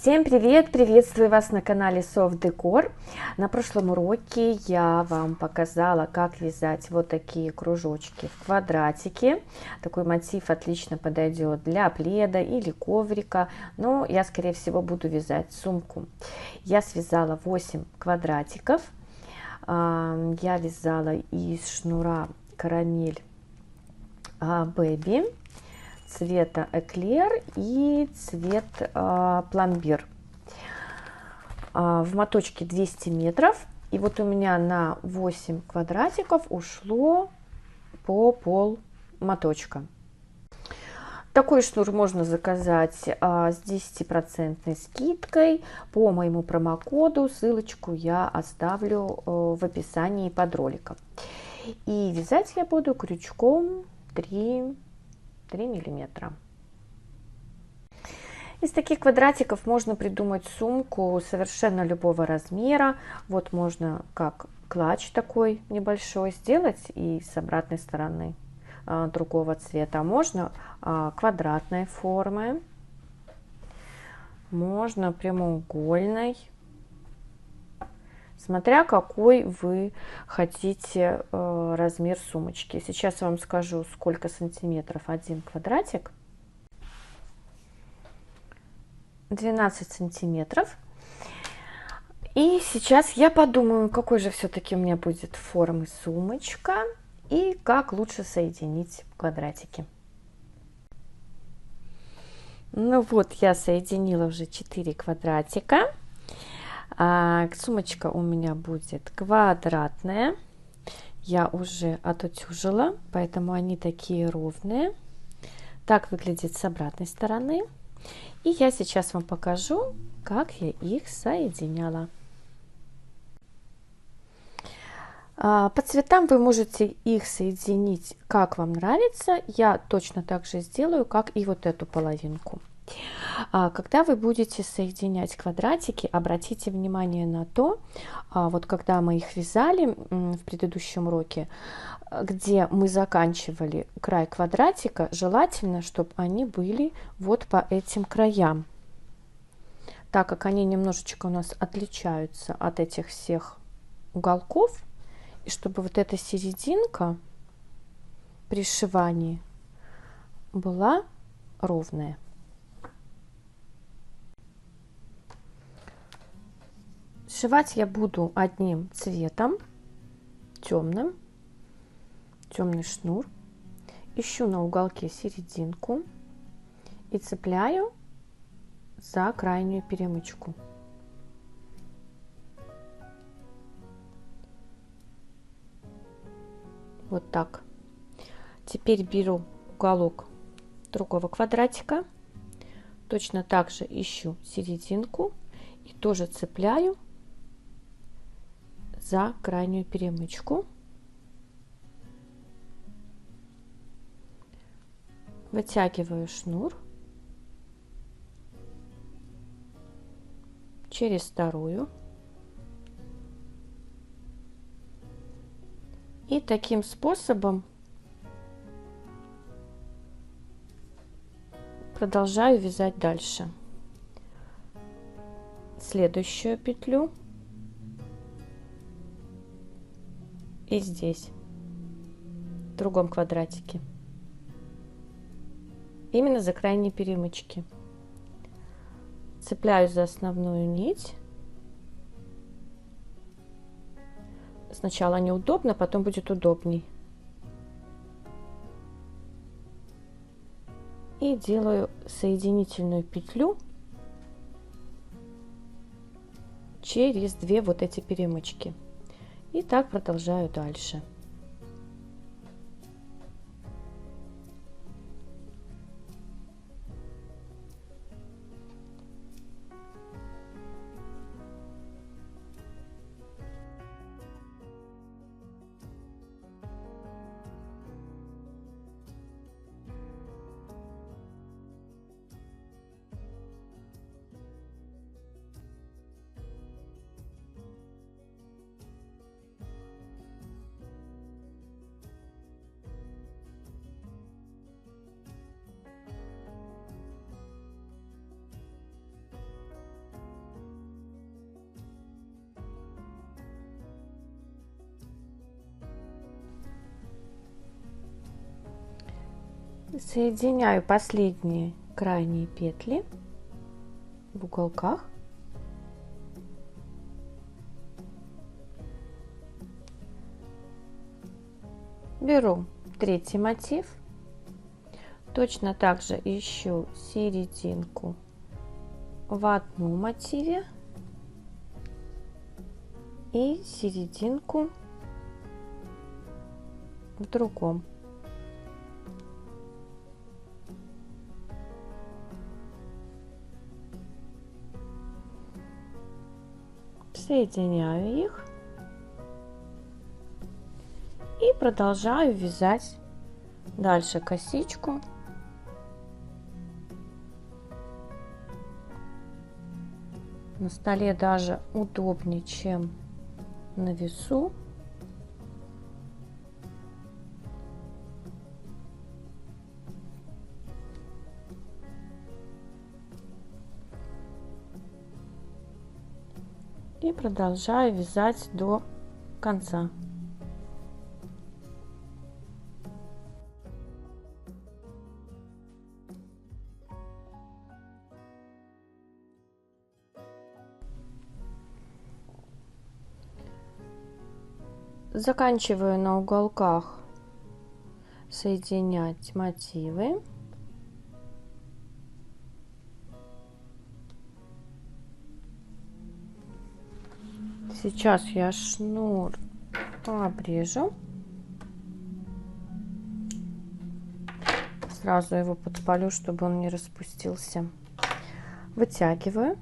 Всем привет! Приветствую вас на канале Soft Decor. На прошлом уроке я вам показала, как вязать вот такие кружочки в квадратике. Такой мотив отлично подойдет для пледа или коврика, но я, скорее всего, буду вязать сумку. Я связала 8 квадратиков. Я вязала из шнура карамель Baby, цвета эклер и цвет пломбир. В моточке 200 метров. И вот у меня на 8 квадратиков ушло по пол моточка. Такой шнур можно заказать с 10% скидкой по моему промокоду. Ссылочку я оставлю в описании под роликом. И вязать я буду крючком 3 миллиметра. Из таких квадратиков можно придумать сумку совершенно любого размера. Вот можно как клатч такой небольшой сделать и с обратной стороны другого цвета. Можно квадратной формы, можно прямоугольной, смотря какой вы хотите размер сумочки. Сейчас я вам скажу, сколько сантиметров один квадратик. 12 сантиметров. И сейчас я подумаю, какой же все-таки у меня будет формы сумочка и как лучше соединить квадратики. Ну вот, я соединила уже 4 квадратика. Сумочка у меня будет квадратная. Я уже отутюжила, поэтому они такие ровные. Так выглядит с обратной стороны. И я сейчас вам покажу, как я их соединяла. По цветам вы можете их соединить, как вам нравится. Я точно так же сделаю, как и вот эту половинку. Когда вы будете соединять квадратики, обратите внимание на то, вот когда мы их вязали в предыдущем уроке, где мы заканчивали край квадратика, желательно, чтобы они были вот по этим краям, так как они немножечко у нас отличаются от этих всех уголков, и чтобы вот эта серединка при сшивании была ровная. Сшивать я буду одним цветом, темным, темный шнур. Ищу на уголке серединку и цепляю за крайнюю перемычку. Вот так. Теперь беру уголок другого квадратика, точно так же ищу серединку и тоже цепляю за крайнюю перемычку. Вытягиваю шнур через вторую. И таким способом продолжаю вязать дальше. Следующую петлю и здесь, в другом квадратике, именно за крайние перемычки. Цепляюсь за основную нить. Сначала неудобно, потом будет удобней. И делаю соединительную петлю через две вот эти перемычки. И так продолжаю дальше. Соединяю последние крайние петли в уголках. Беру третий мотив, точно так же ищу серединку в одном мотиве и серединку в другом. Соединяю их и продолжаю вязать дальше косичку. На столе даже удобнее, чем на весу. И продолжаю вязать до конца. Заканчиваю на уголках соединять мотивы. Сейчас я шнур обрежу. Сразу его подпалю, чтобы он не распустился. Вытягиваю.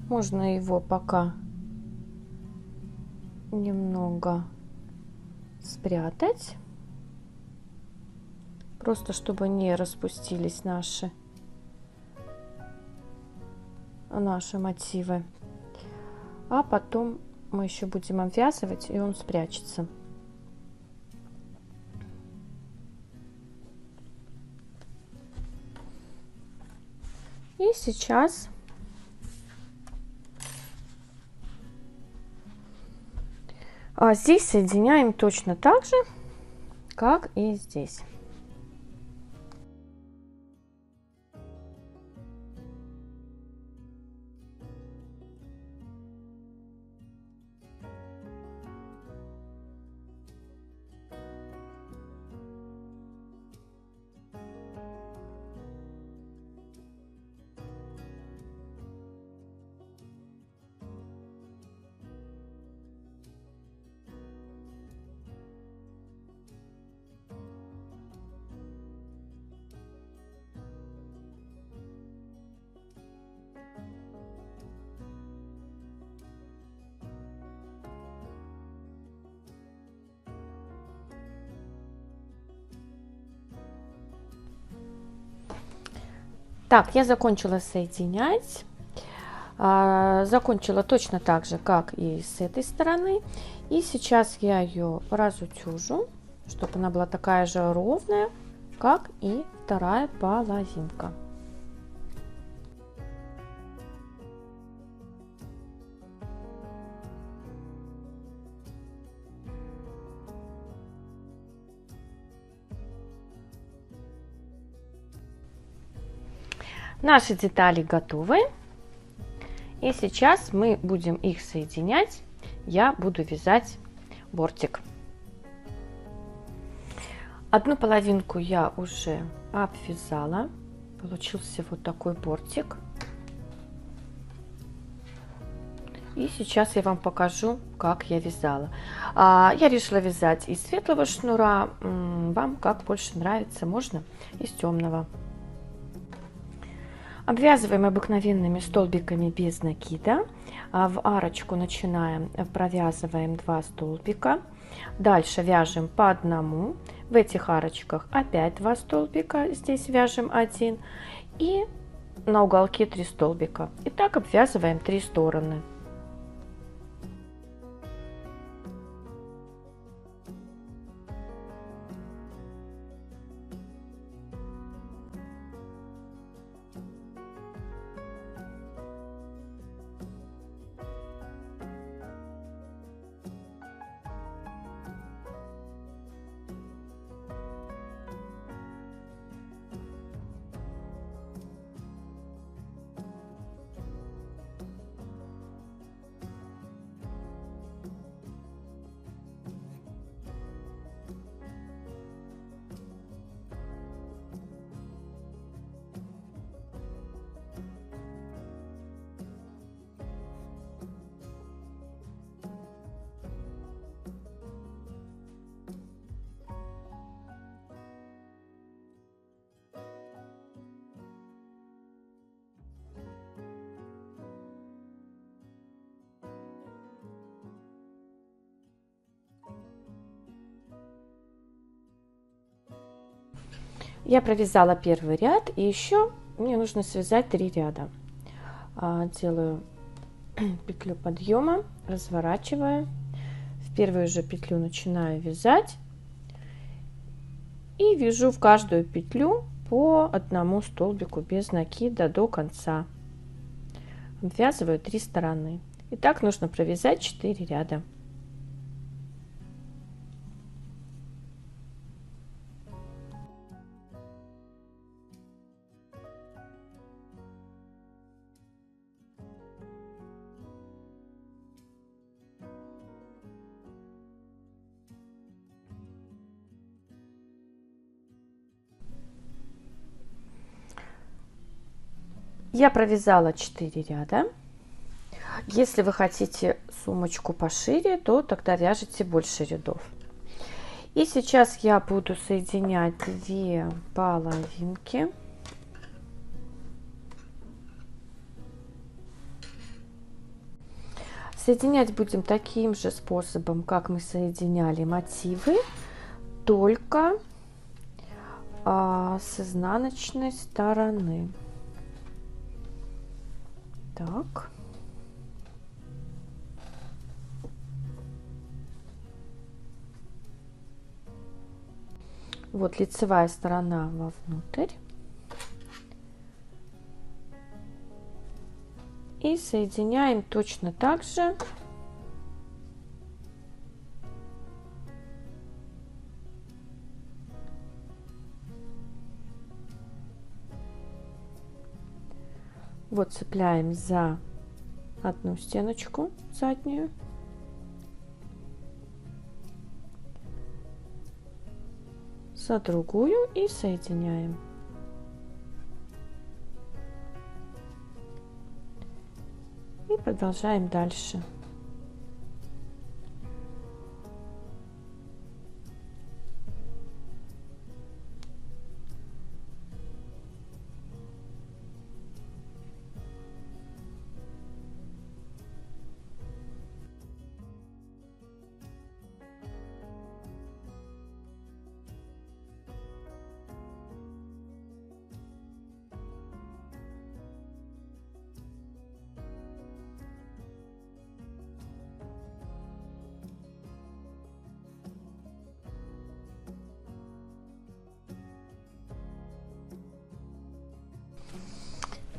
Можно его пока немного спрятать, просто чтобы не распустились наши мотивы. А потом мы еще будем обвязывать, и он спрячется. И сейчас здесь соединяем точно так же, как и здесь. Так, я закончила соединять. Закончила точно так же, как и с этой стороны. И сейчас я ее разутюжу, чтобы она была такая же ровная, как и вторая половинка. Наши детали готовы. И сейчас мы будем их соединять. Я буду вязать бортик. Одну половинку я уже обвязала. Получился вот такой бортик. И сейчас я вам покажу, как я вязала. Я решила вязать из светлого шнура. Вам как больше нравится, можно из темного. Обвязываем обыкновенными столбиками без накида. В арочку начинаем, провязываем 2 столбика. Дальше вяжем по одному. В этих арочках опять 2 столбика. Здесь вяжем 1. И на уголке 3 столбика. И так обвязываем 3 стороны. Я провязала первый ряд, и еще мне нужно связать 3 ряда. Делаю петлю подъема, разворачиваю, в первую же петлю начинаю вязать и вяжу в каждую петлю по одному столбику без накида до конца. Обвязываю 3 стороны. И так нужно провязать 4 ряда. Я провязала 4 ряда. Если вы хотите сумочку пошире, то тогда вяжите больше рядов. И сейчас я буду соединять 2 половинки. Соединять будем таким же способом, как мы соединяли мотивы, только с изнаночной стороны. Так. Вот лицевая сторона вовнутрь. И соединяем точно так же. Вот цепляем за одну стеночку заднюю. За другую и соединяем. И продолжаем дальше.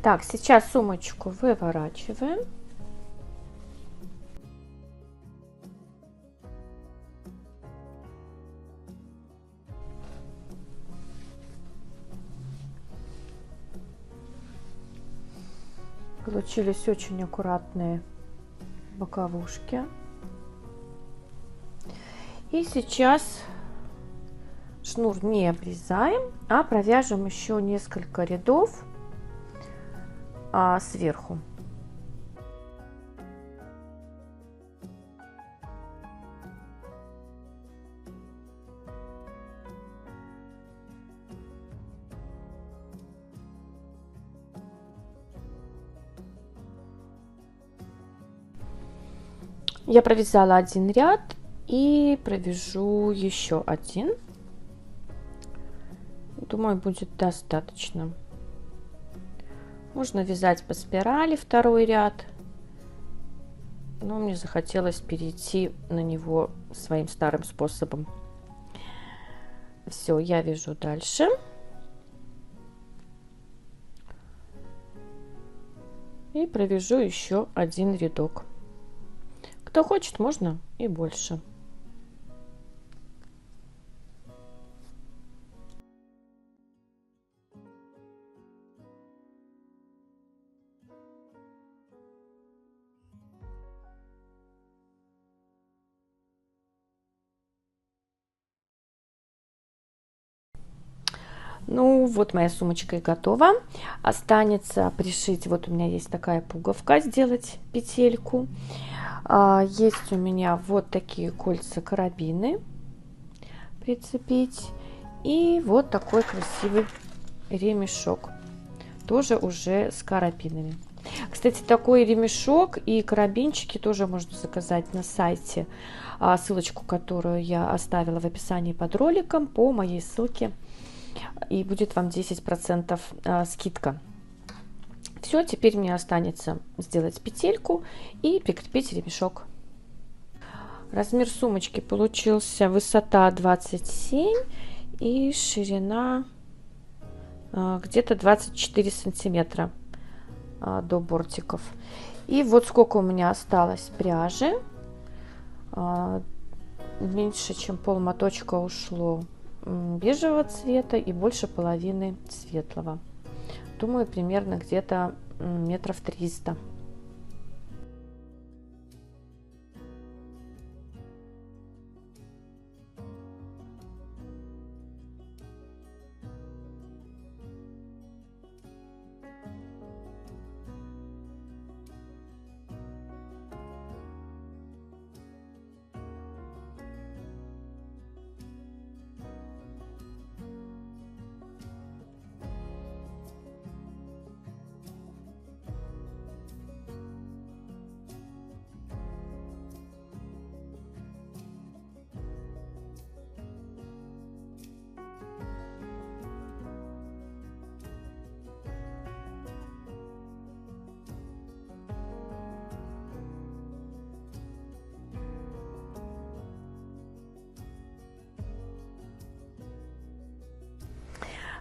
Так, сейчас сумочку выворачиваем. Получились очень аккуратные боковушки. И сейчас шнур не обрезаем, а провяжем еще несколько рядов сверху. Я провязала один ряд и провяжу еще один. Думаю, будет достаточно. Можно вязать по спирали второй ряд, но мне захотелось перейти на него своим старым способом. Все, я вяжу дальше. И провяжу еще один рядок. Кто хочет, можно и больше. Ну вот моя сумочка и готова. Останется пришить. Вот у меня есть такая пуговка, сделать петельку. Есть у меня вот такие кольца-карабины прицепить. И вот такой красивый ремешок. Тоже уже с карабинами. Кстати, такой ремешок и карабинчики тоже можно заказать на сайте. Ссылочку, которую я оставила в описании под роликом, по моей ссылке и будет вам 10% скидка. Все, теперь мне останется сделать петельку и прикрепить ремешок. Размер сумочки получился: высота 27 и ширина где-то 24 сантиметра до бортиков. И вот сколько у меня осталось пряжи. Меньше чем полмоточка ушло бежевого цвета и больше половины светлого. Думаю, примерно где-то метров 300.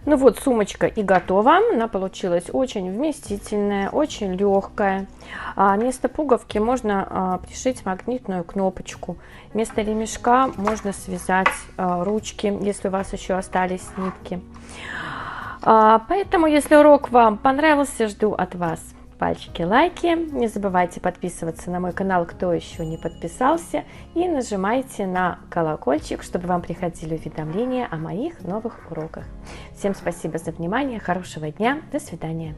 Ну вот, сумочка и готова. Она получилась очень вместительная, очень легкая. Вместо пуговки можно пришить магнитную кнопочку. Вместо ремешка можно связать ручки, если у вас еще остались нитки. Поэтому, если урок вам понравился, жду от вас пальчики, лайки. Не забывайте подписываться на мой канал, кто еще не подписался. И нажимайте на колокольчик, чтобы вам приходили уведомления о моих новых уроках. Всем спасибо за внимание, хорошего дня, до свидания.